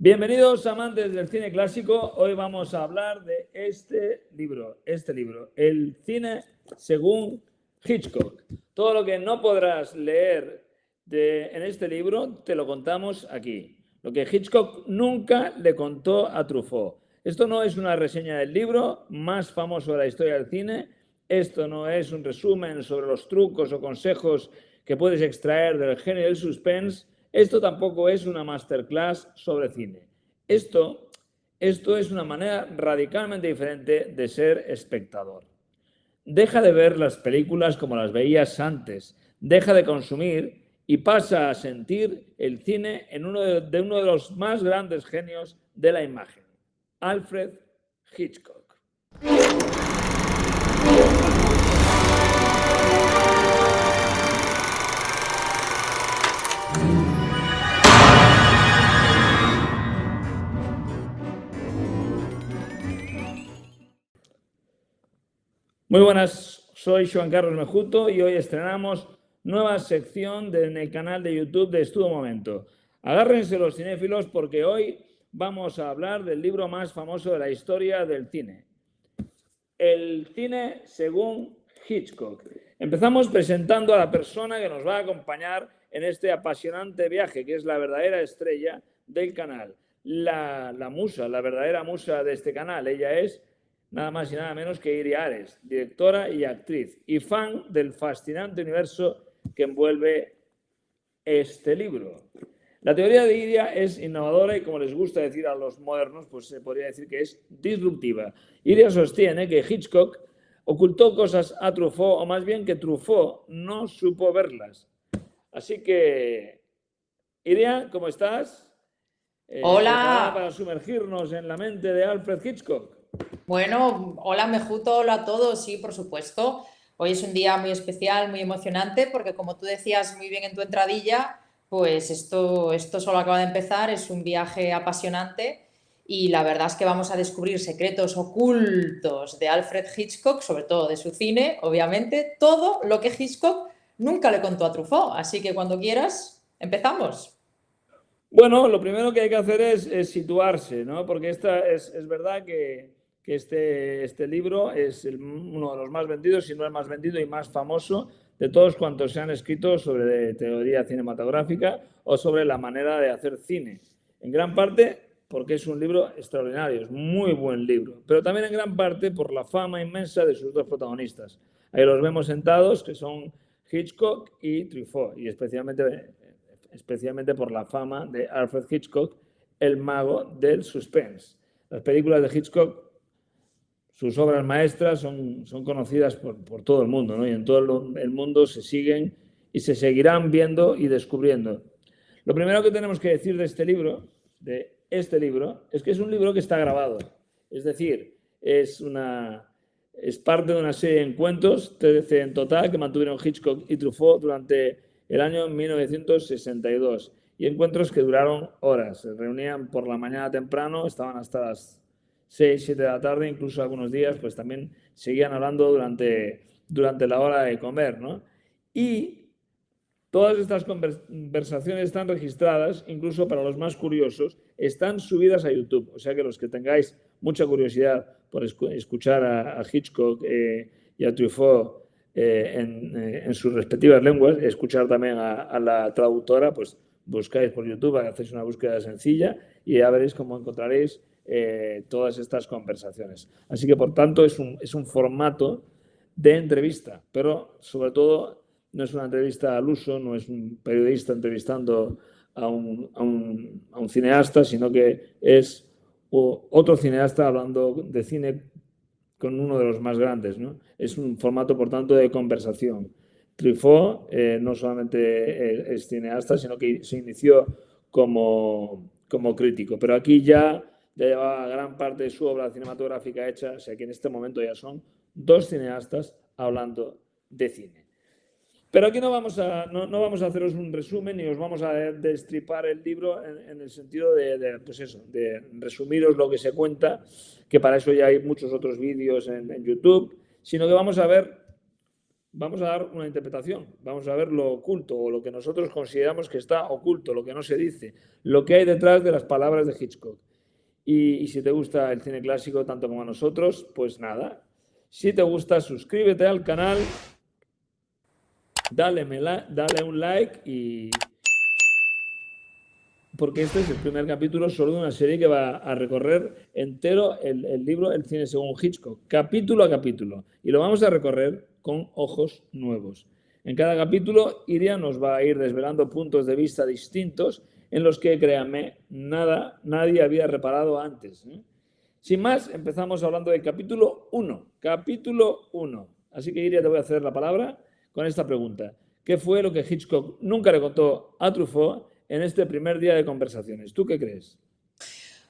Bienvenidos amantes del cine clásico. Hoy vamos a hablar de este libro, El cine según Hitchcock. Todo lo que no podrás leer en este libro te lo contamos aquí. Lo que Hitchcock nunca le contó a Truffaut. Esto no es una reseña del libro más famoso de la historia del cine. Esto no es un resumen sobre los trucos o consejos que puedes extraer del genio del suspense. Esto tampoco es una masterclass sobre cine. Esto es una manera radicalmente diferente de ser espectador. Deja de ver las películas como las veías antes. Deja de consumir y pasa a sentir el cine en uno de los más grandes genios de la imagen, Alfred Hitchcock. Muy buenas, soy Joan Carlos Mejuto y hoy estrenamos nueva sección en el canal de YouTube de Estudio Momento. Agárrense los cinéfilos porque hoy vamos a hablar del libro más famoso de la historia del cine, El cine según Hitchcock. Empezamos presentando a la persona que nos va a acompañar en este apasionante viaje, que es la verdadera estrella del canal, la verdadera musa de este canal. Ella es nada más y nada menos que Iria Ares, directora y actriz, y fan del fascinante universo que envuelve este libro. La teoría de Iria es innovadora y, como les gusta decir a los modernos, pues se podría decir que es disruptiva. Iria sostiene que Hitchcock ocultó cosas a Truffaut, o más bien que Truffaut no supo verlas. Así que, Iria, ¿cómo estás? ¿Preparada para Hola, sumergirnos en la mente de Alfred Hitchcock? bueno, hola Mejuto, hola a todos, sí, por supuesto. Hoy es un día muy especial, muy emocionante, porque como tú decías muy bien en tu entradilla, pues esto solo acaba de empezar, es un viaje apasionante y la verdad es que vamos a descubrir secretos ocultos de Alfred Hitchcock, sobre todo de su cine, obviamente, todo lo que Hitchcock nunca le contó a Truffaut. Así que cuando quieras, empezamos. Bueno, lo primero que hay que hacer es situarse, ¿no? Porque es verdad que este libro es uno de los más vendidos, si no el más vendido y más famoso de todos cuantos se han escrito sobre teoría cinematográfica o sobre la manera de hacer cine. En gran parte porque es un libro extraordinario, es muy buen libro, pero también en gran parte por la fama inmensa de sus dos protagonistas. Ahí los vemos sentados, que son Hitchcock y Truffaut, y especialmente por la fama de Alfred Hitchcock, el mago del suspense. Las películas de Hitchcock, sus obras maestras, son conocidas por todo el mundo, ¿no? Y en todo el mundo se siguen y se seguirán viendo y descubriendo. Lo primero que tenemos que decir de este libro, es que es un libro que está grabado. Es decir, es parte de una serie de cuentos, 13 en total, que mantuvieron Hitchcock y Truffaut durante el año 1962. Y encuentros que duraron horas. Se reunían por la mañana temprano, estaban hasta las 6, 7 de la tarde, incluso algunos días, pues también seguían hablando durante la hora de comer, ¿no? Y todas estas conversaciones están registradas, incluso para los más curiosos, están subidas a YouTube. O sea que los que tengáis mucha curiosidad por escuchar a Hitchcock y a Truffaut en sus respectivas lenguas, escuchar también a la traductora, pues buscáis por YouTube, hacéis una búsqueda sencilla y ya veréis cómo encontraréis todas estas conversaciones. Así que, por tanto, es un formato de entrevista, pero sobre todo no es una entrevista al uso, no es un periodista entrevistando a un cineasta, sino que es otro cineasta hablando de cine con uno de los más grandes, ¿no? Es un formato, por tanto, de conversación. Truffaut no solamente es cineasta, sino que se inició como crítico, pero aquí ya llevaba gran parte de su obra cinematográfica hecha, o sea que en este momento ya son dos cineastas hablando de cine. Pero aquí no vamos a haceros un resumen ni os vamos a destripar el libro en el sentido pues eso, de resumiros lo que se cuenta, que para eso ya hay muchos otros vídeos en YouTube, sino que vamos a ver vamos a dar una interpretación, vamos a ver lo oculto o lo que nosotros consideramos que está oculto, lo que no se dice, lo que hay detrás de las palabras de Hitchcock. Y si te gusta el cine clásico tanto como a nosotros, pues nada. Si te gusta, suscríbete al canal, dale un like porque este es el primer capítulo solo de una serie que va a recorrer entero el libro El cine según Hitchcock, capítulo a capítulo. Y lo vamos a recorrer con ojos nuevos. En cada capítulo, Iria nos va a ir desvelando puntos de vista distintos en los que, créanme, nadie había reparado antes. Sin más, empezamos hablando del capítulo 1. Capítulo 1. Así que, Iria, te voy a hacer la palabra con esta pregunta. ¿Qué fue lo que Hitchcock nunca le contó a Truffaut en este primer día de conversaciones? ¿Tú qué crees?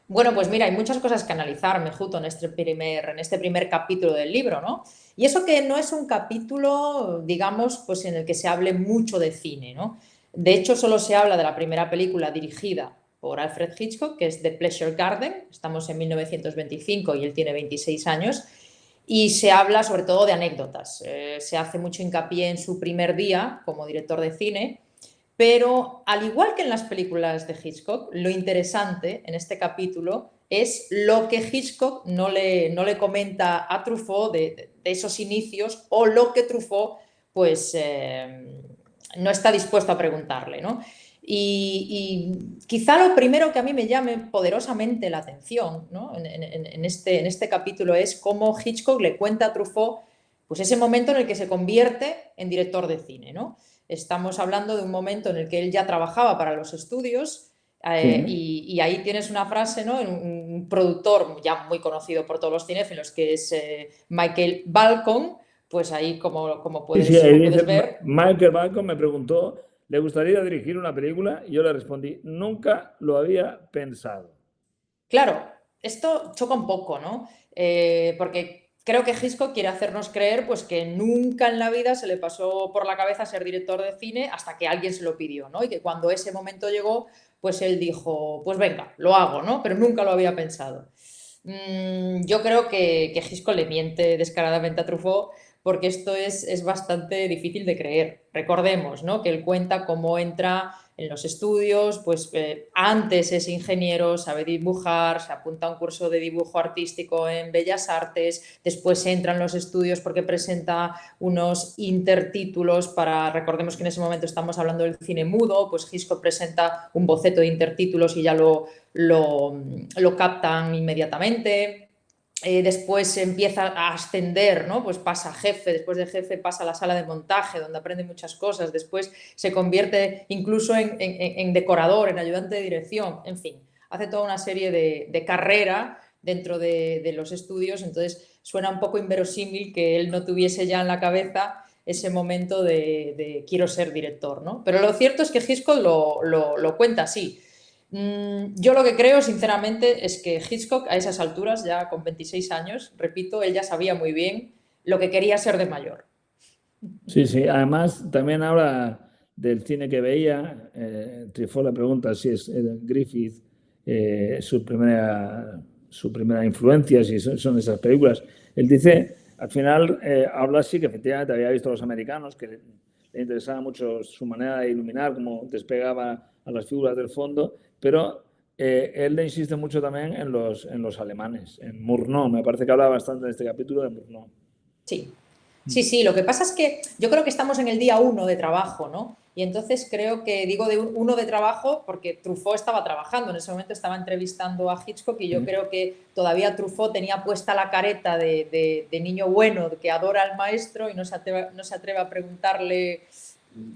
Bueno, pues mira, hay muchas cosas que analizar, Mejuto, en este primer capítulo del libro, ¿no? Y eso que no es un capítulo, digamos, pues en el que se hable mucho de cine, ¿no? De hecho, solo se habla de la primera película dirigida por Alfred Hitchcock, que es The Pleasure Garden. Estamos en 1925 y él tiene 26 años. Y se habla sobre todo de anécdotas. Se hace mucho hincapié en su primer día como director de cine. Pero al igual que en las películas de Hitchcock, lo interesante en este capítulo es lo que Hitchcock no le comenta a Truffaut de esos inicios o lo que Truffaut pues, no está dispuesto a preguntarle, ¿no? Y quizá lo primero que a mí me llame poderosamente la atención, ¿no? en este capítulo es cómo Hitchcock le cuenta a Truffaut pues, ese momento en el que se convierte en director de cine, ¿no? Estamos hablando de un momento en el que él ya trabajaba para los estudios Sí. y ahí tienes una frase, ¿no? Un productor ya muy conocido por todos los cinéfilos, que es Michael Balcon, pues ahí como Sí, sí, puedes, ahí como dice, puedes ver. Michael Bacon me preguntó, ¿le gustaría dirigir una película? Y yo le respondí, nunca lo había pensado. Claro, esto choca un poco, ¿no? Porque creo que Hitchcock quiere hacernos creer pues, que nunca en la vida se le pasó por la cabeza ser director de cine hasta que alguien se lo pidió, ¿no? Y que cuando ese momento llegó, pues él dijo, pues venga, lo hago, ¿no? Pero nunca lo había pensado. Yo creo que Hitchcock le miente descaradamente a Truffaut porque esto es bastante difícil de creer. Recordemos, ¿no? Que él cuenta cómo entra en los estudios, pues antes es ingeniero, sabe dibujar, se apunta a un curso de dibujo artístico en Bellas Artes, después entra en los estudios porque presenta unos intertítulos para, recordemos que en ese momento estamos hablando del cine mudo, pues Hitchcock presenta un boceto de intertítulos y ya lo captan inmediatamente. Después empieza a ascender, ¿no? Pues pasa a jefe, después de jefe pasa a la sala de montaje, donde aprende muchas cosas, después se convierte incluso en decorador, en ayudante de dirección, en fin, hace toda una serie de carrera dentro de los estudios, entonces suena un poco inverosímil que él no tuviese ya en la cabeza ese momento de quiero ser director, ¿no? Pero lo cierto es que Hitchcock lo cuenta así. Yo lo que creo, sinceramente, es que Hitchcock a esas alturas, ya con 26 años, repito, él ya sabía muy bien lo que quería ser de mayor. Sí, sí, además también habla del cine que veía. Truffaut le pregunta si es Griffith su primera influencia, si son esas películas. Él dice, al final, habla así que efectivamente había visto a los americanos, que le interesaba mucho su manera de iluminar, cómo despegaba a las figuras del fondo, pero él le insiste mucho también en los alemanes, en Murnau. Me parece que habla bastante en este capítulo de Murnau. Sí, sí, sí. Lo que pasa es que yo creo que estamos en el día 1 de trabajo, ¿no? Y entonces creo que digo de uno de trabajo porque Truffaut estaba trabajando, en ese momento estaba entrevistando a Hitchcock y yo creo que todavía Truffaut tenía puesta la careta de niño bueno, que adora al maestro y no se atreve a preguntarle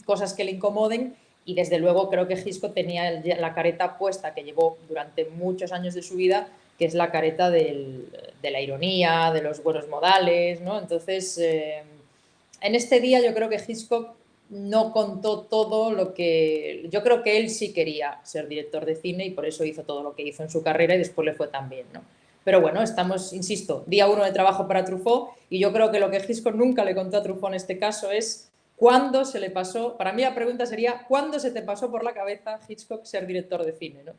cosas que le incomoden. Y desde luego creo que Hitchcock tenía la careta puesta que llevó durante muchos años de su vida, que es la careta de la ironía, de los buenos modales, ¿no? Entonces, en este día yo creo que Hitchcock no contó todo lo que... Yo creo que él sí quería ser director de cine y por eso hizo todo lo que hizo en su carrera y después le fue tan bien, ¿no? Pero bueno, estamos, insisto, día 1 de trabajo para Truffaut y yo creo que lo que Hitchcock nunca le contó a Truffaut en este caso es cuándo se le pasó, para mí la pregunta sería, ¿cuándo se te pasó por la cabeza, Hitchcock, ser director de cine, ¿no?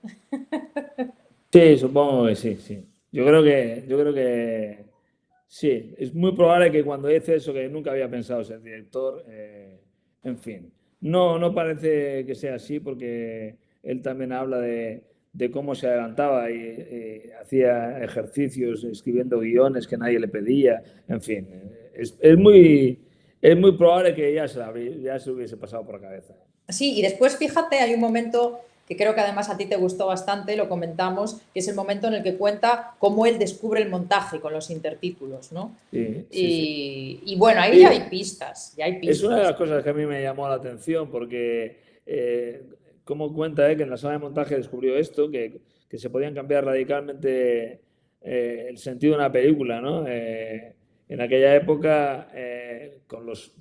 Sí, supongo que sí, sí. Yo creo que sí, es muy probable que cuando dice eso, que nunca había pensado ser director, en fin, no parece que sea así porque él también habla de cómo se adelantaba y hacía ejercicios escribiendo guiones que nadie le pedía, en fin, es muy probable que ya se hubiese pasado por la cabeza. Sí, y después fíjate, hay un momento que creo que además a ti te gustó bastante, lo comentamos, que es el momento en el que cuenta cómo él descubre el montaje con los intertítulos, ¿no? Sí, sí, sí. Y bueno, ahí ya Sí, hay pistas, ya hay es una de pistas. las cosas que a mí me llamó la atención porque, como cuenta, que en la sala de montaje descubrió esto, que se podían cambiar radicalmente el sentido de una película, ¿no? En aquella época, con los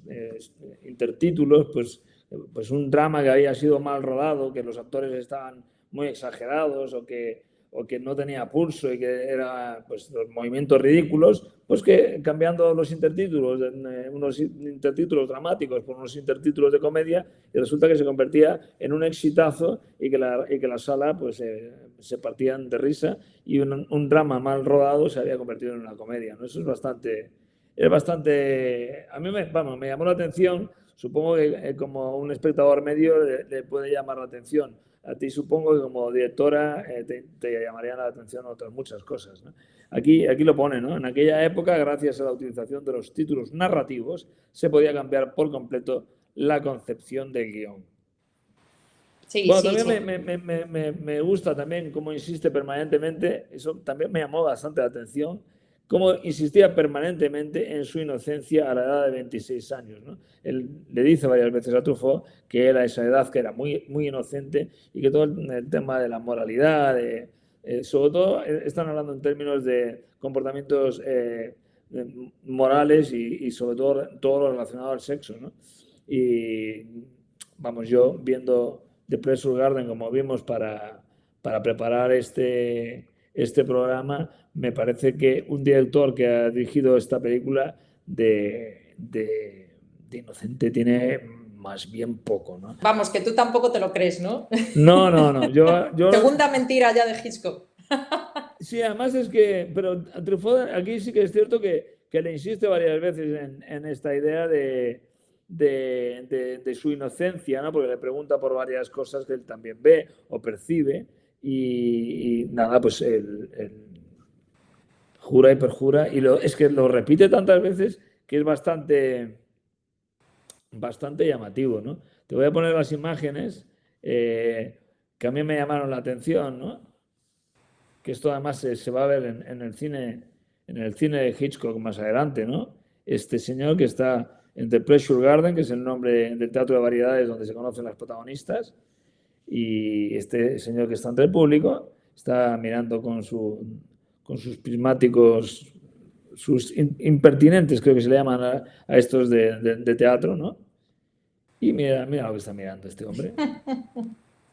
intertítulos, pues un drama que había sido mal rodado, que los actores estaban muy exagerados o que no tenía pulso y que era pues los movimientos ridículos, pues que cambiando los intertítulos, unos intertítulos dramáticos por unos intertítulos de comedia, y resulta que se convertía en un exitazo y que la sala pues se partían de risa y un drama mal rodado se había convertido en una comedia, ¿no? Eso es bastante, a mí me llamó la atención. Supongo que como un espectador medio le puede llamar la atención. A ti supongo que como directora te llamarían la atención otras muchas cosas, ¿no? Aquí lo pone, ¿no? En aquella época, gracias a la utilización de los títulos narrativos, se podía cambiar por completo la concepción del guión. Sí, Bueno, sí, también sí. me gusta también cómo insiste permanentemente, eso también me llamó bastante la atención, cómo insistía permanentemente en su inocencia a la edad de 26 años, ¿no? Él le dice varias veces a Truffaut que él a esa edad que era muy, muy inocente y que todo el tema de la moralidad, sobre todo están hablando en términos de comportamientos morales y sobre todo lo relacionado al sexo, ¿no? Y vamos, yo viendo The Pleasure Garden, como vimos para preparar este programa, me parece que un director que ha dirigido esta película de Inocente tiene más bien poco, ¿no? Vamos, que tú tampoco te lo crees, ¿no? No, no, no. Segunda mentira ya de Hitchcock. Sí, además es que, pero Truffaut aquí sí que es cierto que le insiste varias veces en esta idea de su inocencia, ¿no? Porque le pregunta por varias cosas que él también ve o percibe y nada, pues él jura y perjura y es que lo repite tantas veces que es bastante llamativo, ¿no? Te voy a poner las imágenes que a mí me llamaron la atención, ¿no? Que esto además se va a ver en el cine de Hitchcock más adelante, ¿no? Este señor que está en The Pleasure Garden, que es el nombre del teatro de variedades donde se conocen las protagonistas, y este señor que está entre el público está mirando con sus prismáticos, sus impertinentes, creo que se le llaman a estos de teatro, ¿no? Y mira lo que está mirando este hombre.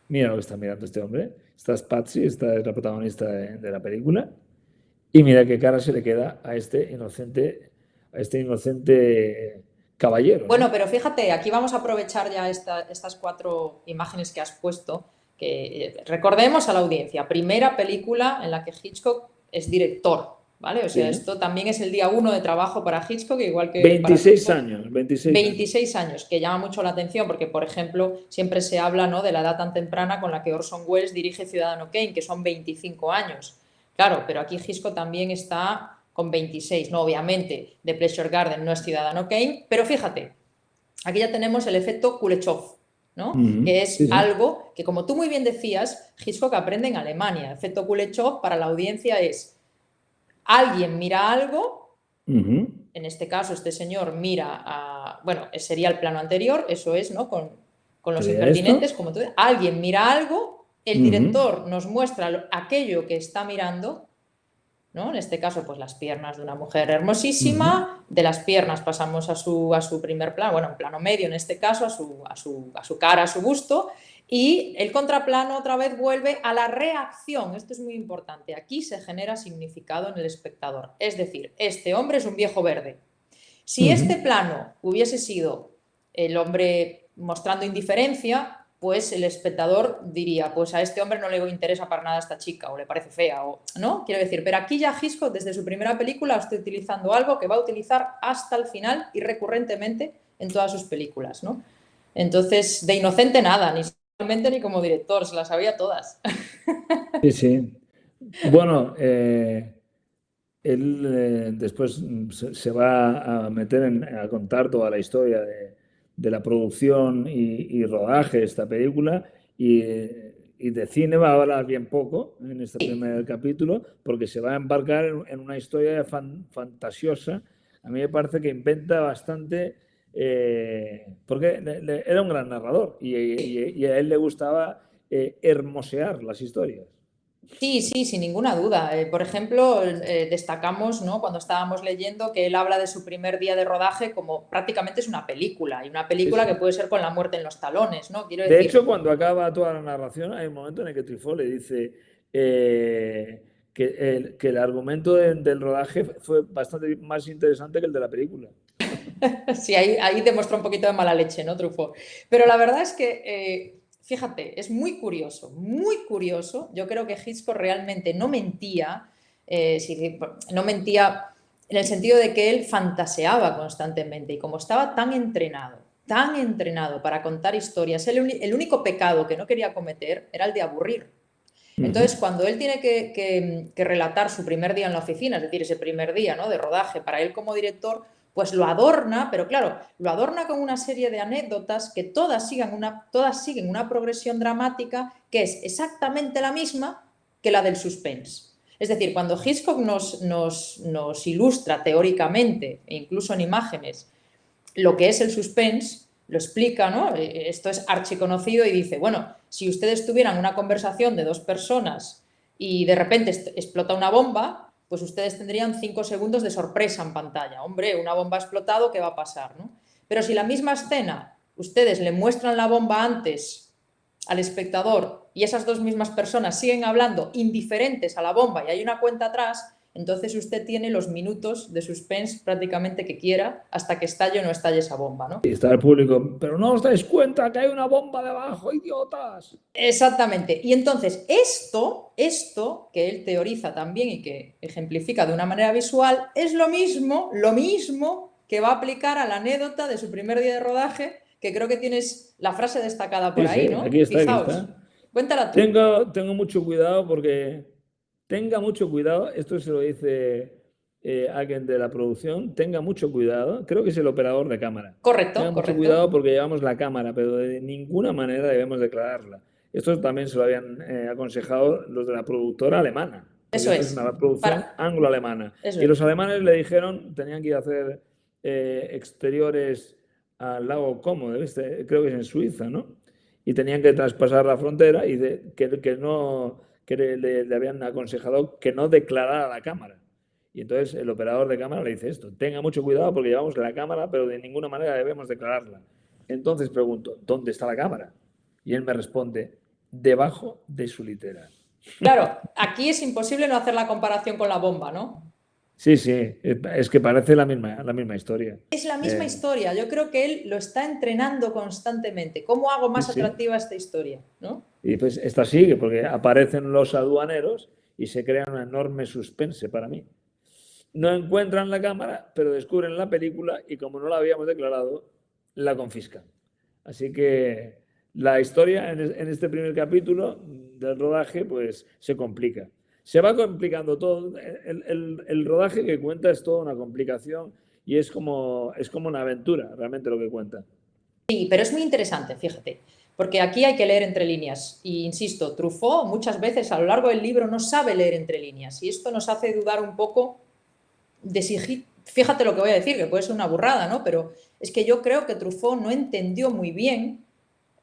Mira lo que está mirando este hombre. Esta es Patsy, esta es la protagonista de la película. Y mira qué cara se le queda a este inocente caballero, Bueno, ¿no? pero fíjate, aquí vamos a aprovechar ya estas cuatro imágenes que has puesto, que recordemos a la audiencia, primera película en la que Hitchcock es director, ¿vale? O sea, Sí. esto también es el día uno de trabajo para Hitchcock, igual que para 26 Truffaut. años, 26 años. 26 años, que llama mucho la atención porque, por ejemplo, siempre se habla, ¿no?, de la edad tan temprana con la que Orson Welles dirige Ciudadano Kane, que son 25 años. Claro, pero aquí Hitchcock también está con 26, ¿no? Obviamente, The Pleasure Garden no es Ciudadano Kane, pero fíjate, aquí ya tenemos el efecto Kuleshov, ¿no? Que es Sí, sí. algo que, como tú muy bien decías, Hitchcock aprende en Alemania. El efecto Kuleshov para la audiencia es alguien mira algo. En este caso, este señor mira bueno, sería el plano anterior, eso es, ¿no? Con los ¿Sería esto? impertinentes, como tú dices. Alguien mira algo, el director nos muestra aquello que está mirando, ¿no? En este caso, pues las piernas de una mujer hermosísima, de las piernas pasamos a su primer plano, bueno, en plano medio en este caso, a su cara, a su busto, y el contraplano otra vez vuelve a la reacción. Esto es muy importante. Aquí se genera significado en el espectador. Es decir, este hombre es un viejo verde. Si este plano hubiese sido el hombre mostrando indiferencia, pues el espectador diría, pues a este hombre no le interesa para nada esta chica, o le parece fea, o ¿no? Quiero decir, pero aquí ya Hitchcock, desde su primera película, está utilizando algo que va a utilizar hasta el final y recurrentemente en todas sus películas, ¿no? Entonces, de inocente nada, ni socialmente ni como director, se las sabía todas. Sí, sí. Bueno, él después se va a meter a contar toda la historia de la producción y rodaje de esta película y de cine va a hablar bien poco en este primer capítulo porque se va a embarcar en una historia fantasiosa. A mí me parece que inventa bastante porque era un gran narrador y a él le gustaba hermosear las historias. Sí, sí, sin ninguna duda. Por ejemplo, destacamos, ¿no? Cuando estábamos leyendo que él habla de su primer día de rodaje como prácticamente es una película, y una Sí, película sí. que puede ser con la muerte en los talones, ¿no? Quiero De decir, hecho, cuando acaba toda la narración, hay un momento en el que Truffaut le dice que el argumento del rodaje fue bastante más interesante que el de la película. sí, ahí demostró un poquito de mala leche, ¿no, Truffaut? Pero la verdad es que, fíjate, es muy curioso, muy curioso. Yo creo que Hitchcock realmente no mentía, no mentía en el sentido de que él fantaseaba constantemente y como estaba tan entrenado para contar historias, el único pecado que no quería cometer era el de aburrir. Entonces, Ujú. cuando él tiene que relatar su primer día en la oficina, es decir, ese primer día, ¿no?, de rodaje para él como director, pues lo adorna, pero claro, lo adorna con una serie de anécdotas que todas siguen una progresión dramática que es exactamente la misma que la del suspense. Es decir, cuando Hitchcock nos ilustra teóricamente, e incluso en imágenes, lo que es el suspense, lo explica, ¿no? Esto es archiconocido y dice, bueno, si ustedes tuvieran una conversación de dos personas y de repente explota una bomba, pues ustedes tendrían 5 segundos de sorpresa en pantalla. Hombre, una bomba ha explotado, ¿qué va a pasar, no? Pero si la misma escena, ustedes le muestran la bomba antes al espectador y esas dos mismas personas siguen hablando indiferentes a la bomba y hay una cuenta atrás, entonces usted tiene los minutos de suspense prácticamente que quiera hasta que estalle o no estalle esa bomba, ¿no? Y está el público, pero no os dais cuenta que hay una bomba debajo, idiotas. Exactamente. Y entonces esto que él teoriza también y que ejemplifica de una manera visual, es lo mismo que va a aplicar a la anécdota de su primer día de rodaje, que creo que tienes la frase destacada por Sí, ahí, sí, ¿no? aquí está, aquí Fijaos. está. Cuéntala tú. Tengo mucho cuidado porque tenga mucho cuidado, esto se lo dice alguien de la producción, tenga mucho cuidado, creo que es el operador de cámara. Tenga Correcto, mucho correcto. cuidado porque llevamos la cámara, pero de ninguna manera debemos declararla. Esto también se lo habían aconsejado los de la productora alemana, porque Eso esto es es. una producción Para... anglo-alemana. Eso Y los es. alemanes le dijeron, tenían que ir a hacer exteriores al lago Como, creo que es en Suiza, ¿no? Y tenían que traspasar la frontera y que no que le habían aconsejado que no declarara la cámara. Y entonces el operador de cámara le dice esto, tenga mucho cuidado porque llevamos la cámara, pero de ninguna manera debemos declararla. Entonces pregunto, ¿dónde está la cámara? Y él me responde, debajo de su litera. Claro, aquí es imposible no hacer la comparación con la bomba, ¿no? Sí, sí, es que parece la misma historia. Es la misma Eh, historia. Yo creo que él lo está entrenando constantemente. ¿Cómo hago sí, más sí. atractiva esta historia? ¿No? Y pues esta sigue, porque aparecen los aduaneros y se crea un enorme suspense para mí. No encuentran la cámara, pero descubren la película y como no la habíamos declarado, la confiscan. Así que la historia en este primer capítulo del rodaje pues se complica. Se va complicando todo. El rodaje que cuenta es toda una complicación y es como una aventura realmente lo que cuenta. Sí, pero es muy interesante, fíjate, porque aquí hay que leer entre líneas. Y insisto, Truffaut muchas veces a lo largo del libro no sabe leer entre líneas y esto nos hace dudar un poco de si, fíjate lo que voy a decir, que puede ser una burrada, ¿no? Pero es que yo creo que Truffaut no entendió muy bien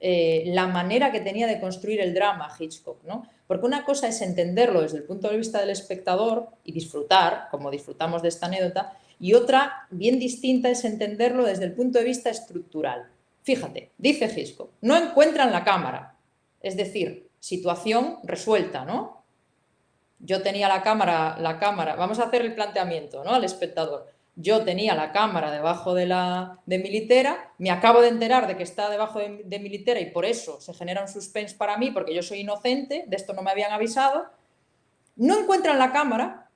la manera que tenía de construir el drama Hitchcock, ¿no? Porque una cosa es entenderlo desde el punto de vista del espectador y disfrutar, como disfrutamos de esta anécdota, y otra bien distinta es entenderlo desde el punto de vista estructural. Fíjate, dice Hitchcock, no encuentran la cámara, es decir, situación resuelta, ¿no? Yo tenía la cámara, vamos a hacer el planteamiento, ¿no?, al espectador. yo tenía la cámara debajo de mi litera, me acabo de enterar de que está debajo de mi litera y por eso se genera un suspense para mí, porque yo soy inocente, de esto no me habían avisado, no encuentran la cámara,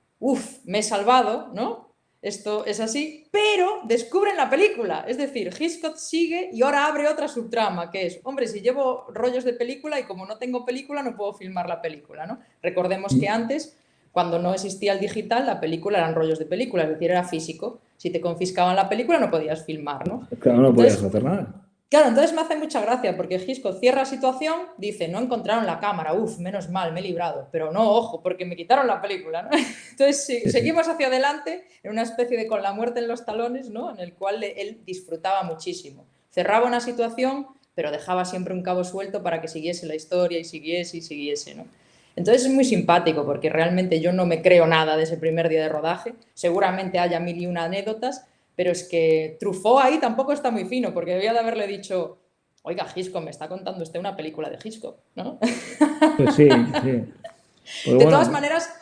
me he salvado, ¿no? Esto es así, pero descubren la película, es decir, Hitchcock sigue y ahora abre otra subtrama, que es, hombre, si llevo rollos de película y como no tengo película no puedo filmar la película, ¿no? Recordemos que antes, cuando no existía el digital, la película eran rollos de película, es decir, era físico. Si te confiscaban la película no podías filmar, ¿no? Claro, no podías hacer nada. Claro, entonces me hace mucha gracia porque Hitchcock cierra la situación, dice, no encontraron la cámara, menos mal, me he librado, pero no, ojo, porque me quitaron la película, ¿no? Entonces seguimos hacia adelante en una especie de con la muerte en los talones, ¿no? En el cual él disfrutaba muchísimo. Cerraba una situación, pero dejaba siempre un cabo suelto para que siguiese la historia y siguiese, ¿no? Entonces es muy simpático porque realmente yo no me creo nada de ese primer día de rodaje, seguramente haya mil y una anécdotas, pero es que Truffaut ahí tampoco está muy fino, porque debía de haberle dicho, oiga, Hitchcock, me está contando usted una película de Hitchcock, ¿no? Pues sí, sí. Pues De bueno, todas maneras,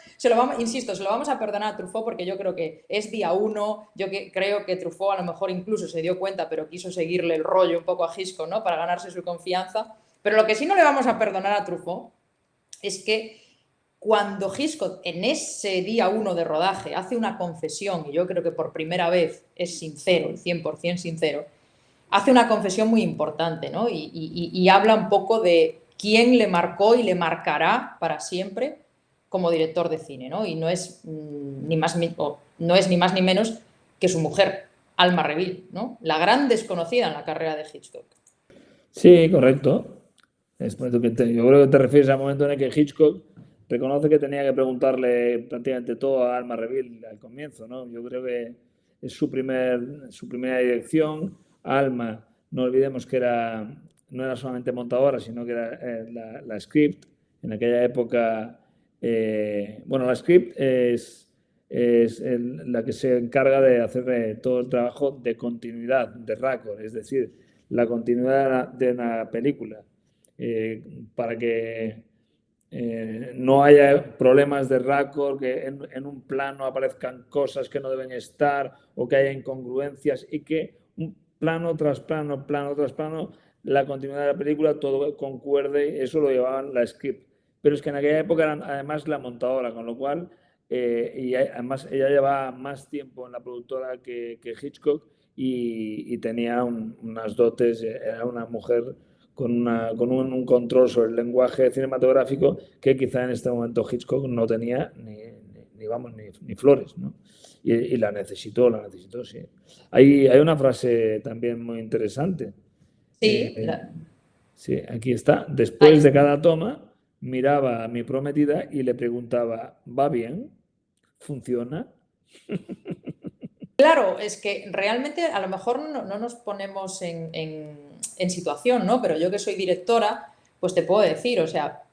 insisto, se lo vamos a perdonar a Truffaut porque yo creo que es día uno, creo que Truffaut a lo mejor incluso se dio cuenta, pero quiso seguirle el rollo un poco a Hitchcock, ¿no? Para ganarse su confianza. Pero lo que sí no le vamos a perdonar a Truffaut es que cuando Hitchcock en ese día 1 de rodaje hace una confesión, y yo creo que por primera vez es sincero, 100% sincero, hace una confesión muy importante, ¿no? Y habla un poco de quién le marcó y le marcará para siempre como director de cine, ¿no? Y no es ni más ni menos que su mujer, Alma Reville, ¿no? La gran desconocida en la carrera de Hitchcock. sí, correcto. Yo creo que te refieres al momento en el que Hitchcock reconoce que tenía que preguntarle prácticamente todo a Alma Reville al comienzo, ¿no? Yo creo que es su primera dirección. Alma, no olvidemos que no era solamente montadora, sino que era la script. En aquella época, la script es la que se encarga de hacer todo el trabajo de continuidad, de raccord, es decir, la continuidad de una película, para que no haya problemas de raccord, que en un plano aparezcan cosas que no deben estar o que haya incongruencias y que un plano tras plano, plano tras plano, la continuidad de la película todo concuerde, eso lo llevaban la script. Pero es que en aquella época eran además la montadora, con lo cual, y además ella llevaba más tiempo en la productora que Hitchcock y tenía unas dotes, era una mujer con un control sobre el lenguaje cinematográfico que quizá en este momento Hitchcock no tenía ni flores, ¿no? Y la necesitó, sí. Hay una frase también muy interesante. Sí, Sí, aquí está. ahí Después de está. cada toma, miraba a mi prometida y le preguntaba, ¿va bien? ¿Funciona? Claro, es que realmente a lo mejor no nos ponemos en situación, ¿no? Pero yo que soy directora, pues te puedo decir, o sea,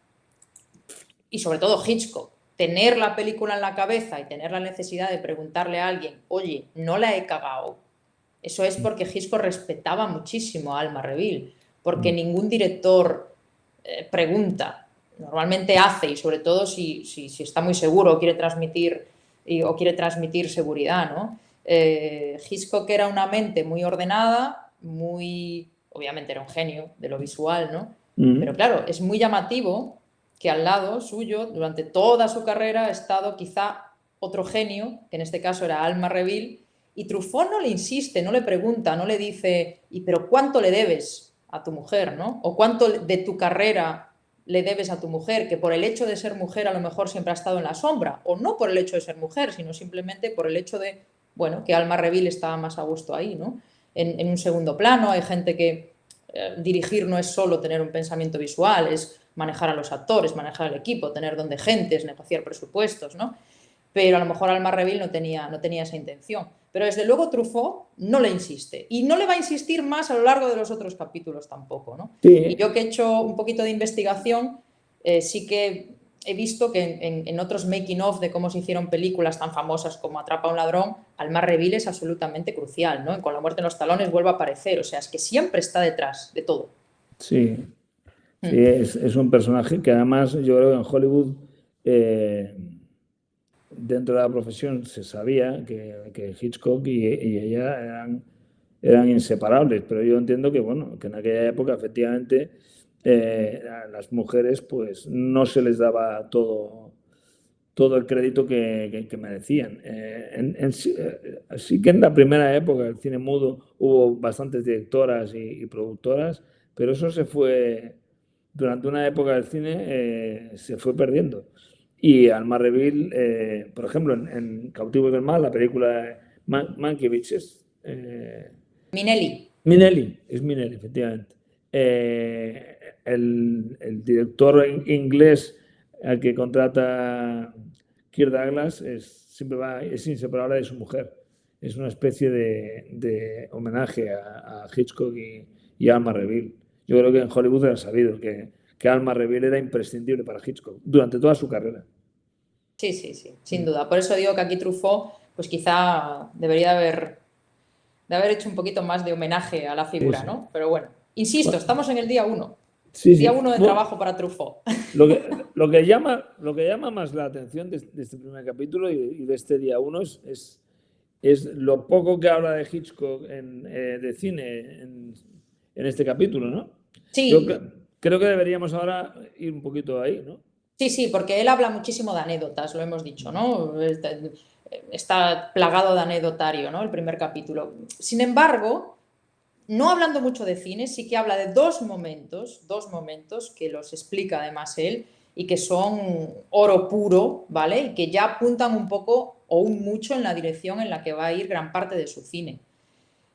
y sobre todo Hitchcock, tener la película en la cabeza y tener la necesidad de preguntarle a alguien, oye, no la he cagado. Eso es porque Hitchcock respetaba muchísimo a Alma Reville, porque ningún director pregunta, normalmente hace, y sobre todo si está muy seguro o quiere transmitir seguridad, ¿no? Hitchcock era una mente muy ordenada, obviamente era un genio de lo visual, ¿no? Pero claro, es muy llamativo que al lado suyo, durante toda su carrera, ha estado quizá otro genio, que en este caso era Alma Reville, y Truffaut no le insiste, no le pregunta, no le dice, pero cuánto le debes a tu mujer, ¿no? O cuánto de tu carrera le debes a tu mujer, que por el hecho de ser mujer a lo mejor siempre ha estado en la sombra, o no por el hecho de ser mujer, sino simplemente por el hecho de, bueno, que Alma Reville estaba más a gusto ahí, ¿no? En un segundo plano hay gente que dirigir no es solo tener un pensamiento visual, es manejar a los actores, manejar el equipo, tener donde gentes, negociar presupuestos, ¿no? Pero a lo mejor Alma Reville no tenía esa intención. Pero desde luego Truffaut no le insiste. Y no le va a insistir más a lo largo de los otros capítulos tampoco, ¿no? Sí. Y yo que he hecho un poquito de investigación, sí que he visto que en otros making of de cómo se hicieron películas tan famosas como Atrapa a un ladrón, Alma Reville es absolutamente crucial, ¿no? Y Con la muerte en los talones vuelve a aparecer. O sea, es que siempre está detrás de todo. Sí, sí, es un personaje que además yo creo que en Hollywood dentro de la profesión se sabía que Hitchcock y ella eran inseparables, pero yo entiendo que, bueno, que en aquella época efectivamente a las mujeres pues no se les daba todo el crédito que merecían. Sí que en la primera época del cine mudo hubo bastantes directoras y productoras, pero eso se fue, durante una época del cine, se fue perdiendo. Y Alma Reville, por ejemplo, en Cautivos del Mal, la película de Mankiewicz Minelli. Minelli, efectivamente. El director inglés al que contrata Kirk Douglas es inseparable de su mujer. Es una especie de homenaje a Hitchcock y a Alma Reville. Yo creo que en Hollywood han sabido que Alma Reville era imprescindible para Hitchcock durante toda su carrera. Sí, sí, sí, sin duda. Por eso digo que aquí Truffaut, pues quizá debería de haber hecho un poquito más de homenaje a la Sí, figura, sí. ¿no? Pero bueno, insisto, Bueno, estamos en el día 1. sí, Día sí. 1 de Bueno, trabajo para Truffaut. lo que llama más la atención de este primer capítulo y de este día uno es lo poco que habla de Hitchcock de cine en este capítulo, ¿no? Yo Sí, creo que deberíamos ahora ir un poquito ahí, ¿no? sí, sí, porque él habla muchísimo de anécdotas, lo hemos dicho, ¿no? Está plagado de anecdotario, ¿no? El primer capítulo. Sin embargo, no hablando mucho de cine, sí que habla de dos momentos que los explica además él y que son oro puro, ¿vale? Y que ya apuntan un poco o un mucho en la dirección en la que va a ir gran parte de su cine.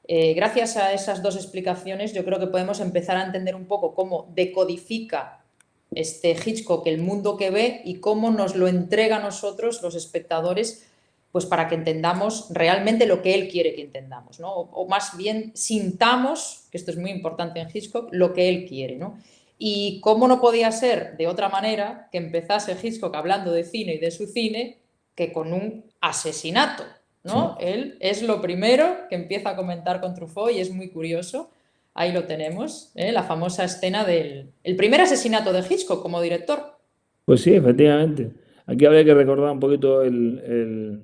Gracias a esas dos explicaciones, yo creo que podemos empezar a entender un poco cómo decodifica este Hitchcock el mundo que ve y cómo nos lo entrega a nosotros, los espectadores, pues para que entendamos realmente lo que él quiere que entendamos, ¿no? O más bien sintamos, que esto es muy importante en Hitchcock, lo que él quiere, ¿no? Y cómo no podía ser de otra manera que empezase Hitchcock hablando de cine y de su cine que con un asesinato, Sí. ¿no? Él es lo primero que empieza a comentar con Truffaut y es muy curioso. Ahí lo tenemos, la famosa escena del el primer asesinato de Hitchcock como director. Pues sí, efectivamente. Aquí habría que recordar un poquito el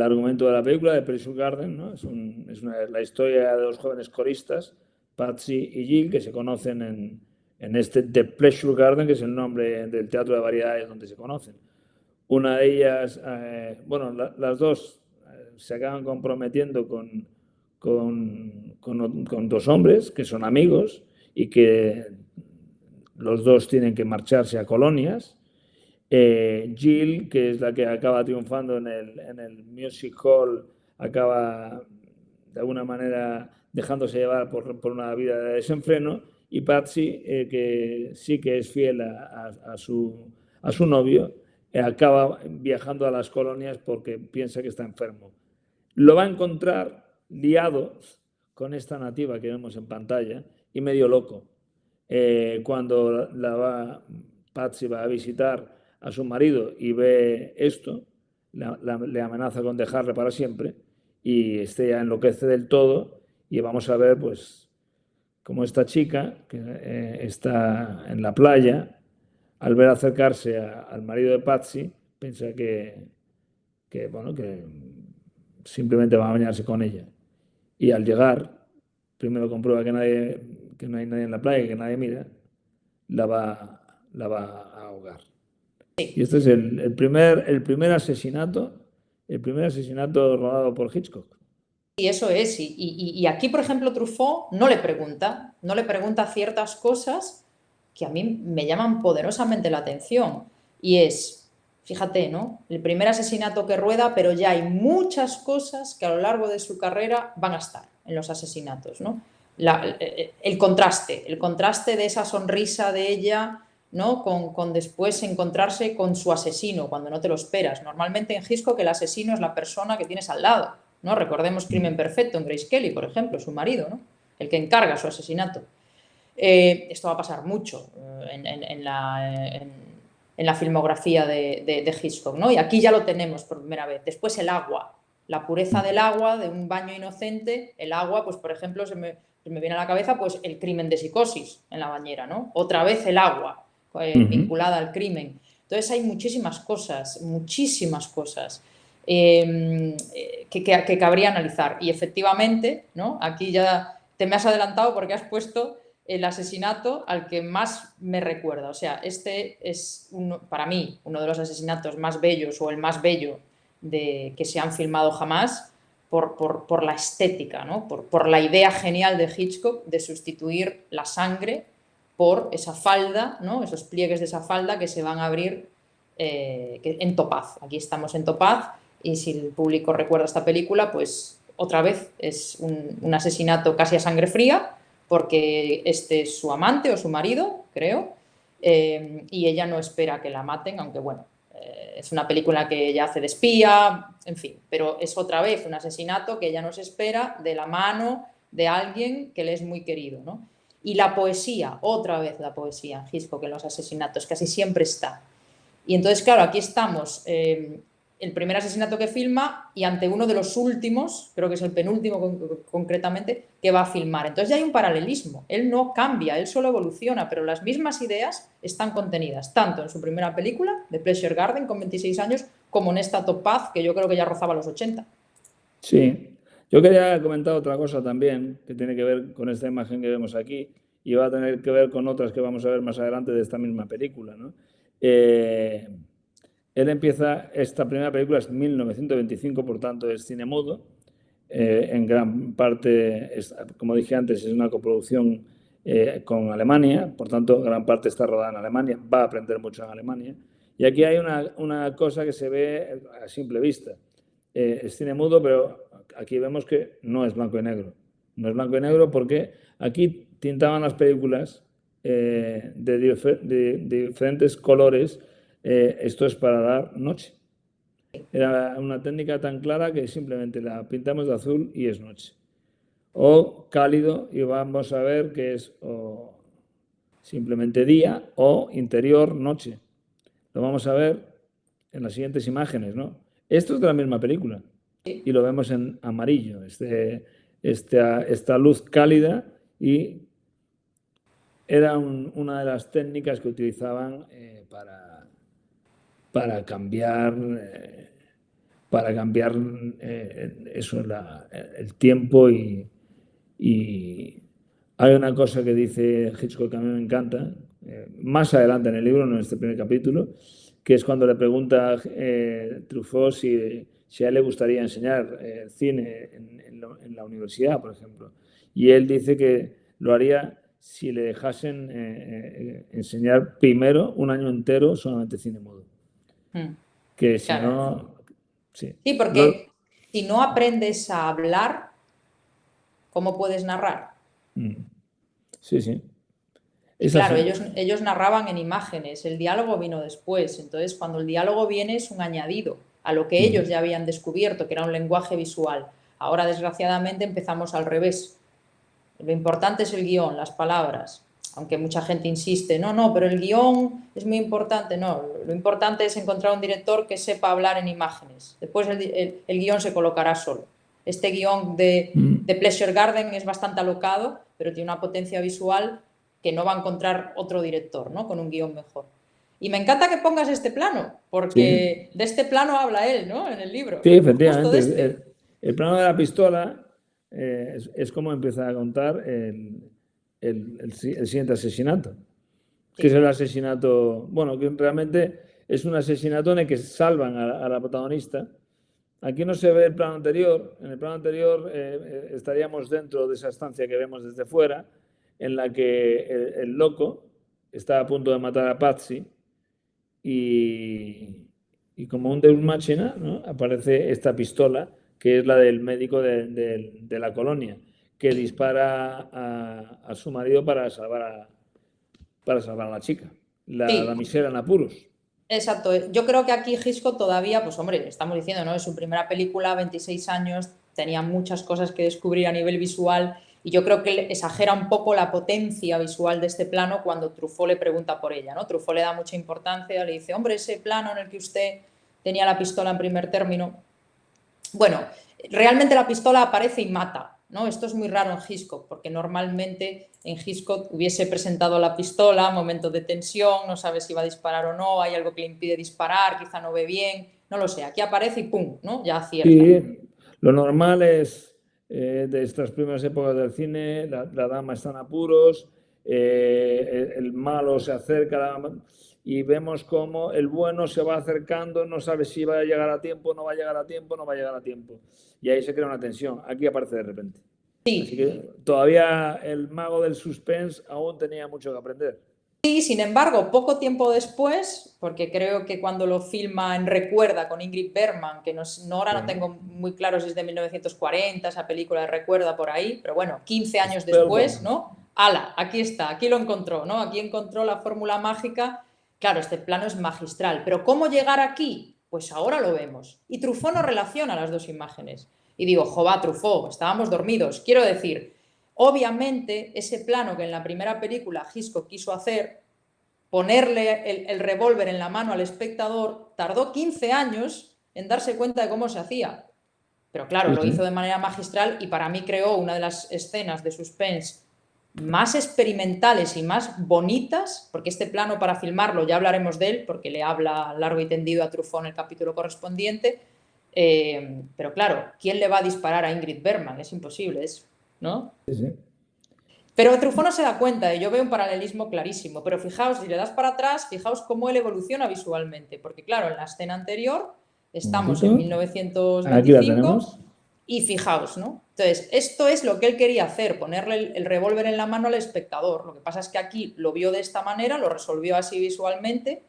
argumento de la película de Pleasure Garden, ¿no? La historia de dos jóvenes coristas, Patsy y Jill, que se conocen en este The Pleasure Garden, que es el nombre del teatro de variedades donde se conocen. Una de ellas, bueno, las dos se acaban comprometiendo con dos hombres que son amigos y que los dos tienen que marcharse a colonias. Jill, que es la que acaba triunfando en el Music Hall, acaba de alguna manera dejándose llevar por una vida de desenfreno, y Patsy, que sí que es fiel a su novio, acaba viajando a las colonias porque piensa que está enfermo. Lo va a encontrar liado con esta nativa que vemos en pantalla y medio loco. Cuando Patsy va a visitar a su marido y ve esto, le amenaza con dejarle para siempre y ya enloquece del todo y vamos a ver pues cómo esta chica que está en la playa, al ver acercarse al marido de Patsy, piensa bueno, que simplemente va a bañarse con ella. Y al llegar, primero comprueba que no hay nadie en la playa, que nadie mira, la va a ahogar. Y este es el primer asesinato rodado por Hitchcock. Y eso es. Y aquí, por ejemplo, Truffaut no le pregunta ciertas cosas que a mí me llaman poderosamente la atención. Y es, fíjate, ¿no? El primer asesinato que rueda, pero ya hay muchas cosas que a lo largo de su carrera van a estar en los asesinatos, ¿no? El contraste de esa sonrisa de ella, ¿no? Con después encontrarse con su asesino cuando no te lo esperas. Normalmente en Hitchcock el asesino es la persona que tienes al lado, ¿no? Recordemos Crimen Perfecto en Grace Kelly, por ejemplo, su marido, ¿no? El que encarga su asesinato. Esto va a pasar mucho en la filmografía de Hitchcock, ¿no? Y aquí ya lo tenemos por primera vez. Después el agua, la pureza del agua, de un baño inocente. El agua, pues por ejemplo, se me viene a la cabeza pues el crimen de Psicosis en la bañera, ¿no? Otra vez el agua vinculada al crimen. Entonces hay muchísimas cosas que cabría analizar. Y efectivamente, ¿no? Aquí ya te me has adelantado porque has puesto el asesinato al que más me recuerda. O sea, este es, para mí, uno de los asesinatos más bellos o el más bello que se han filmado jamás por la estética, ¿no? por la idea genial de Hitchcock de sustituir la sangre por esa falda, ¿no? Esos pliegues de esa falda que se van a abrir en Topaz. Aquí estamos en Topaz y si el público recuerda esta película, pues otra vez es un asesinato casi a sangre fría, porque este es su amante o su marido, creo, y ella no espera que la maten, aunque bueno, es una película que ella hace de espía, en fin, pero es otra vez un asesinato que ella no se espera de la mano de alguien que le es muy querido, ¿no? Y la poesía, otra vez la poesía en Hitchcock en los asesinatos, casi siempre está. Y entonces, claro, aquí estamos, el primer asesinato que filma y ante uno de los últimos, creo que es el penúltimo concretamente, que va a filmar. Entonces ya hay un paralelismo. Él no cambia, él solo evoluciona, pero las mismas ideas están contenidas tanto en su primera película, The Pleasure Garden, con 26 años, como en esta Topaz, que yo creo que ya rozaba los 80. Sí, yo quería comentar otra cosa también, que tiene que ver con esta imagen que vemos aquí, y va a tener que ver con otras que vamos a ver más adelante de esta misma película, ¿no? Él empieza, esta primera película es 1925, por tanto es cine mudo. En gran parte, como dije antes, es una coproducción con Alemania, por tanto, gran parte está rodada en Alemania, va a aprender mucho en Alemania. Y aquí hay una cosa que se ve a simple vista. Es cine mudo, pero aquí vemos que no es blanco y negro. No es blanco y negro porque aquí tintaban las películas de diferentes colores. Esto es para dar noche. Era una técnica tan clara que simplemente la pintamos de azul y es noche. O cálido y vamos a ver que es o simplemente día o interior noche. Lo vamos a ver en las siguientes imágenes, ¿no? Esto es de la misma película y lo vemos en amarillo, esta luz cálida, y era una de las técnicas que utilizaban para cambiar eso, el tiempo y hay una cosa que dice Hitchcock que a mí me encanta, más adelante en el libro, no en este primer capítulo, que es cuando le pregunta a Truffaut si a él le gustaría enseñar cine en la universidad, por ejemplo. Y él dice que lo haría si le dejasen enseñar primero un año entero solamente cine mudo. Que si Claro. no... Sí, porque si no aprendes a hablar, ¿cómo puedes narrar? Sí, sí. Y claro, ellos narraban en imágenes, el diálogo vino después, entonces cuando el diálogo viene es un añadido a lo que ellos ya habían descubierto, que era un lenguaje visual. Ahora, desgraciadamente, empezamos al revés. Lo importante es el guión, las palabras, aunque mucha gente insiste, no, pero el guión es muy importante. No, lo importante es encontrar un director que sepa hablar en imágenes. Después el guión se colocará solo. Este guión de Pleasure Garden es bastante alocado, pero tiene una potencia visual que no va a encontrar otro director, ¿no? Con un guión mejor. Y me encanta que pongas este plano, porque de este plano habla él, ¿no? En el libro. Sí, efectivamente. Justo el plano de la pistola es como empieza a contar el siguiente asesinato, que es el asesinato, bueno, que realmente es un asesinato en el que salvan a la protagonista. Aquí no se ve el plano anterior. En el plano anterior estaríamos dentro de esa estancia que vemos desde fuera, en la que el loco está a punto de matar a Patsy y como un deus machina, ¿no? Aparece esta pistola que es la del médico de la colonia, que dispara a su marido para salvar a la chica, la damisela en apuros. Exacto. Yo creo que aquí Hitchcock todavía, pues hombre, estamos diciendo, ¿no? Es su primera película, 26 años, tenía muchas cosas que descubrir a nivel visual y yo creo que él exagera un poco la potencia visual de este plano cuando Truffaut le pregunta por ella, ¿no? Truffaut le da mucha importancia, le dice, hombre, ese plano en el que usted tenía la pistola en primer término. Bueno, realmente la pistola aparece y mata, ¿no? Esto es muy raro en Hitchcock, porque normalmente en Hitchcock hubiese presentado la pistola, momento de tensión, no sabe si va a disparar o no, hay algo que le impide disparar, quizá no ve bien, no lo sé, aquí aparece y ¡pum!, ¿no? Ya acierta. Sí, lo normal es de estas primeras épocas del cine, la dama está en apuros, el malo se acerca y vemos cómo el bueno se va acercando, no sabe si va a llegar a tiempo, no va a llegar a tiempo, no va a llegar a tiempo. Y ahí se crea una tensión. Aquí aparece de repente. Así Sí, que todavía el mago del suspense aún tenía mucho que aprender. sí, sin embargo, poco tiempo después, porque creo que cuando lo filma en Recuerda con Ingrid Bergman, que ahora no tengo muy claro si es de 1940, esa película de Recuerda por ahí, pero bueno, 15 años después, Perdón. ¿no? ¡Hala! Aquí está, aquí lo encontró, ¿no? Aquí encontró la fórmula mágica. Claro, este plano es magistral, pero ¿cómo llegar aquí? Pues ahora lo vemos. Y Truffaut no relaciona las dos imágenes. Y digo, jova, Truffaut, estábamos dormidos. Quiero decir, obviamente, ese plano que en la primera película Hitchcock quiso hacer, ponerle el revólver en la mano al espectador, tardó 15 años en darse cuenta de cómo se hacía. Pero claro, Sí, lo hizo sí. de manera magistral y para mí creó una de las escenas de suspense más experimentales y más bonitas, porque este plano para filmarlo, ya hablaremos de él, porque le habla largo y tendido a Truffaut en el capítulo correspondiente, pero claro, ¿quién le va a disparar a Ingrid Bergman? Es imposible, ¿no? Sí, sí. Pero Truffaut no se da cuenta, y yo veo un paralelismo clarísimo. Pero fijaos, si le das para atrás, fijaos cómo él evoluciona visualmente. Porque claro, en la escena anterior Un estamos momentito. en Aquí la 1925 tenemos. y fijaos, ¿no? Entonces, esto es lo que él quería hacer, ponerle el revólver en la mano al espectador. Lo que pasa es que aquí lo vio de esta manera, lo resolvió así visualmente,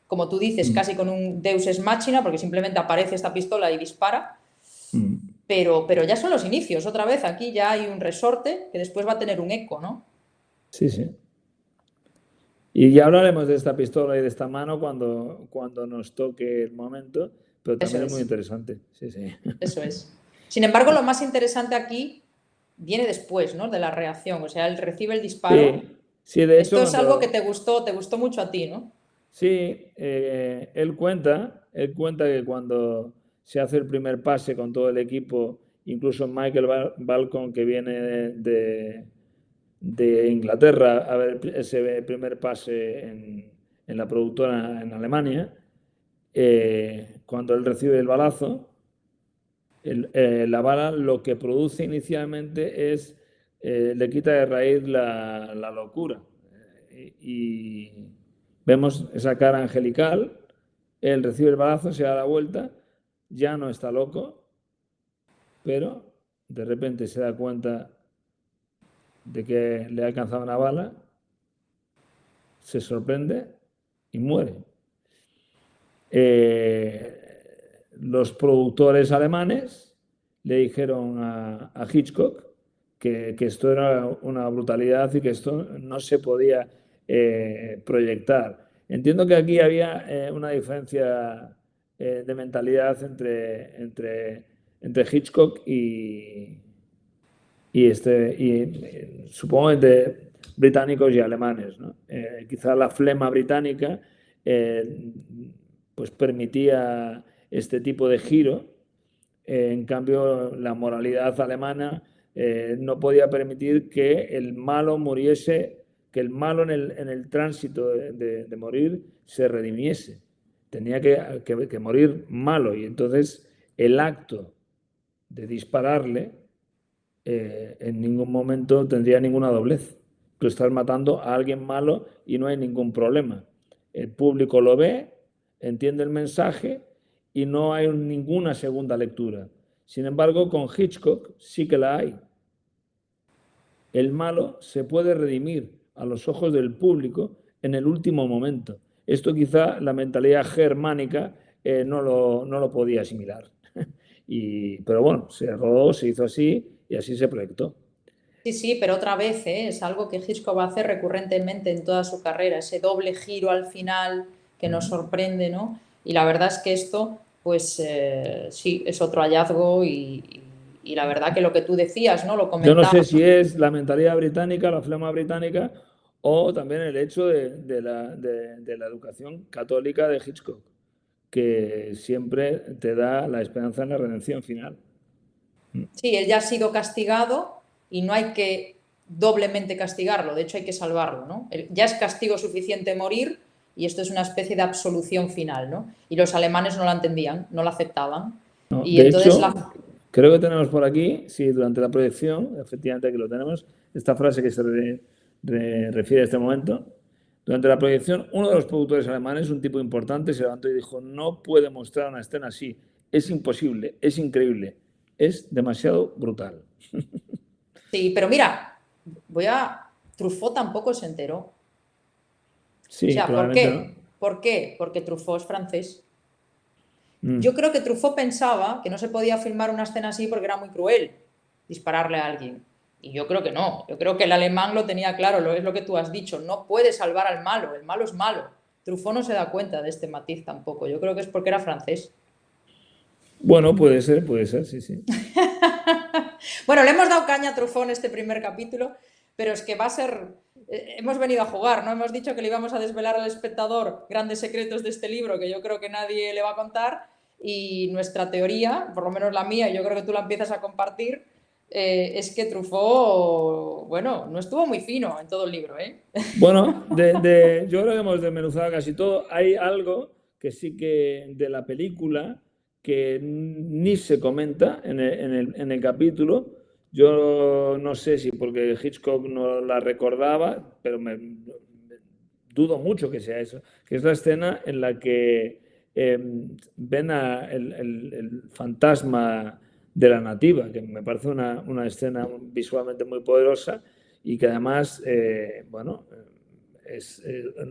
como tú dices, Mm, casi con un Deus ex machina, porque simplemente aparece esta pistola y dispara. mm. Pero ya son los inicios, otra vez, aquí ya hay un resorte que después va a tener un eco, ¿no? Sí, sí. Y ya hablaremos de esta pistola y de esta mano cuando nos toque el momento, pero Eso también es muy es. interesante. Sí, sí. Eso es. Sin embargo, lo más interesante aquí viene después, ¿no? De la reacción. O sea, él recibe el disparo. Sí, sí, de hecho, Esto es algo que cuando te gustó mucho a ti, ¿no? sí, él cuenta que cuando se hace el primer pase con todo el equipo, incluso Michael Balcon, que viene de Inglaterra a ver ese primer pase en la productora en Alemania, cuando él recibe el balazo, la bala lo que produce inicialmente es, le quita de raíz la locura. Y vemos esa cara angelical, él recibe el balazo, se da la vuelta, ya no está loco, pero de repente se da cuenta de que le ha alcanzado una bala, se sorprende y muere. Los productores alemanes le dijeron a Hitchcock que esto era una brutalidad y que esto no se podía proyectar. Entiendo que aquí había una diferencia de mentalidad entre Hitchcock y supongo entre británicos y alemanes, ¿no? Quizá la flema británica eh, pues permitía este tipo de giro. En cambio, la moralidad alemana no podía permitir que el malo muriese, que el malo en el tránsito de morir se redimiese. Tenía que morir malo y entonces el acto de dispararle en ningún momento tendría ninguna doblez. Tú estás matando a alguien malo y no hay ningún problema. El público lo ve, entiende el mensaje y no hay ninguna segunda lectura. Sin embargo, con Hitchcock sí que la hay. El malo se puede redimir a los ojos del público en el último momento. Esto quizá la mentalidad germánica no lo podía asimilar. Pero bueno, se rodó, se hizo así y así se proyectó. Sí, sí, pero otra vez, ¿eh? Es algo que Hitchcock va a hacer recurrentemente en toda su carrera, ese doble giro al final que nos sorprende, ¿no? Y la verdad es que esto, pues sí, es otro hallazgo y la verdad que lo que tú decías, ¿no? Lo Yo no comentaba. sé si es la mentalidad británica, la flema británica, o también el hecho de la educación católica de Hitchcock, que siempre te da la esperanza en la redención final. Sí, él ya ha sido castigado y no hay que doblemente castigarlo, de hecho hay que salvarlo, ¿no? Ya es castigo suficiente morir y esto es una especie de absolución final, ¿no? Y los alemanes no la entendían, no la aceptaban. No, Y de entonces hecho, creo que tenemos por aquí, sí, durante la proyección, efectivamente aquí lo tenemos, esta frase que se refiere a este momento. Durante la proyección, uno de los productores alemanes, un tipo importante, se levantó y dijo: no puede mostrar una escena así, es imposible, es increíble, es demasiado brutal. Sí, pero mira, Truffaut tampoco se enteró. O Sí, sea, ¿por probablemente no. qué? ¿Por qué? Porque Truffaut es francés. Mm. Yo creo que Truffaut pensaba que no se podía filmar una escena así porque era muy cruel dispararle a alguien. Y yo creo que no. Yo creo que el alemán lo tenía claro, es lo que tú has dicho. No puede salvar al malo, el malo es malo. Truffaut no se da cuenta de este matiz tampoco. Yo creo que es porque era francés. Bueno, puede ser, sí, sí. Bueno, le hemos dado caña a Truffaut en este primer capítulo, pero es que va a ser... Hemos venido a jugar, ¿no? Hemos dicho que le íbamos a desvelar al espectador grandes secretos de este libro que yo creo que nadie le va a contar y nuestra teoría, por lo menos la mía, y yo creo que tú la empiezas a compartir, es que Truffaut, bueno, no estuvo muy fino en todo el libro, ¿eh? Bueno, yo creo que hemos desmenuzado casi todo. Hay algo que sí que de la película que ni se comenta en el capítulo. Yo no sé si porque Hitchcock no la recordaba, pero dudo mucho que sea eso, que es la escena en la que ven a el fantasma de la nativa, que me parece una escena visualmente muy poderosa y que además, bueno, es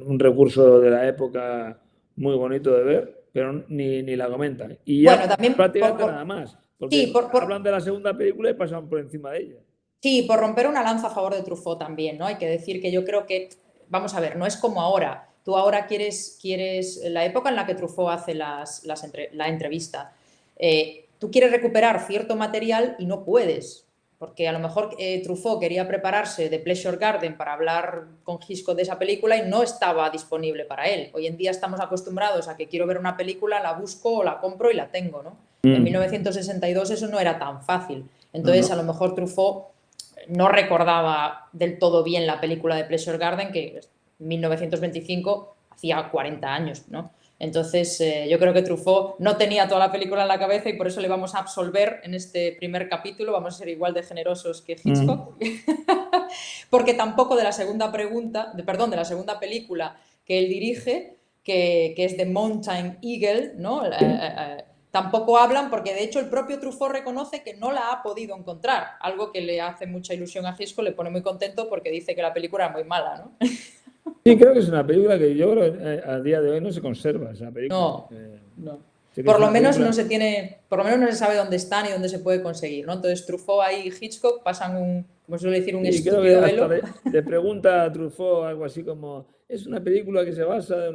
un recurso de la época muy bonito de ver, pero ni la comentan. Y Bueno, ya también prácticamente nada más, sí, porque hablan de la segunda película y pasan por encima de ella. sí, por romper una lanza a favor de Truffaut también, ¿no? Hay que decir que yo creo que, vamos a ver, no es como ahora. Tú ahora quieres la época en la que Truffaut hace la entrevista. Tú quieres recuperar cierto material y no puedes, porque a lo mejor Truffaut quería prepararse de Pleasure Garden para hablar con Hitchcock de esa película y no estaba disponible para él. Hoy en día estamos acostumbrados a que quiero ver una película, la busco o la compro y la tengo, ¿no? En 1962 eso no era tan fácil. No, Entonces, a lo no. mejor Truffaut no recordaba del todo bien la película de Pleasure Garden, que en 1925 hacía 40 años, ¿no? Entonces, yo creo que Truffaut no tenía toda la película en la cabeza y por eso le vamos a absolver en este primer capítulo, vamos a ser igual de generosos que Hitchcock, porque tampoco de la segunda de la segunda película que él dirige, que es The Mountain Eagle, ¿no? Tampoco hablan porque de hecho el propio Truffaut reconoce que no la ha podido encontrar, algo que le hace mucha ilusión a Hitchcock, le pone muy contento porque dice que la película es muy mala, ¿no? Sí, creo que es una película que yo creo que a día de hoy no se conserva, esa película. No, no. Sí que es Por lo una menos no película. se tiene, por lo menos no se sabe dónde están y dónde se puede conseguir, ¿no? Entonces Truffaut y Hitchcock pasan como suele decir, un Y creo que estúpido hasta velo. le pregunta a Truffaut algo así como: es una película que se basa de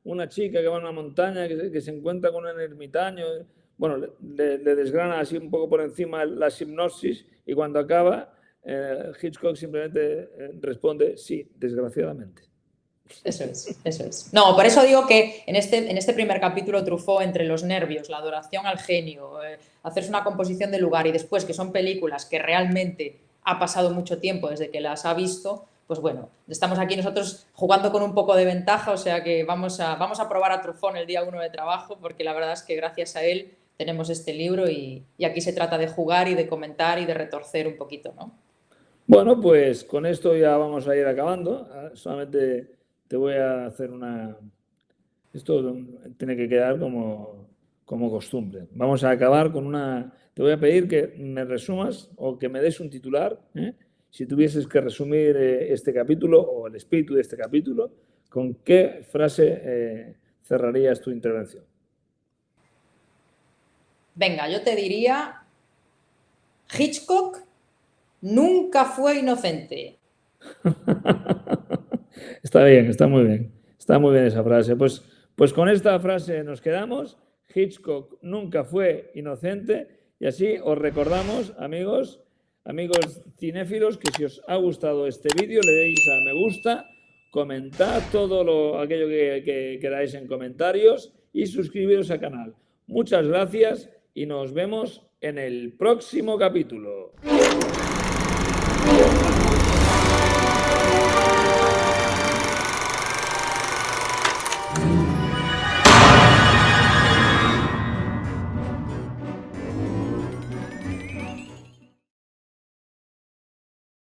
una chica que va a una montaña, que se encuentra con un ermitaño. Bueno, le desgrana así un poco por encima la sinopsis y cuando acaba, Hitchcock simplemente responde: sí, desgraciadamente. Eso es, eso es. No, por eso digo que en este primer capítulo Truffaut, entre los nervios, la adoración al genio, hacerse una composición del lugar y después que son películas que realmente ha pasado mucho tiempo desde que las ha visto, pues bueno, estamos aquí nosotros jugando con un poco de ventaja, o sea que vamos a probar a Truffaut el día 1 de trabajo, porque la verdad es que gracias a él tenemos este libro y aquí se trata de jugar y de comentar y de retorcer un poquito, ¿no? Bueno, pues con esto ya vamos a ir acabando. Solamente te voy a hacer una... Esto tiene que quedar como costumbre. Vamos a acabar con una... Te voy a pedir que me resumas o que me des un titular, ¿eh? Si tuvieses que resumir este capítulo o el espíritu de este capítulo, ¿con qué frase cerrarías tu intervención? Venga, yo te diría, Hitchcock nunca fue inocente. Está bien, está muy bien. Está muy bien esa frase. Pues con esta frase nos quedamos. Hitchcock nunca fue inocente y así os recordamos, amigos cinéfilos, que si os ha gustado este vídeo le deis a me gusta, comentad todo aquello que queráis en comentarios y suscribiros al canal. Muchas gracias y nos vemos en el próximo capítulo.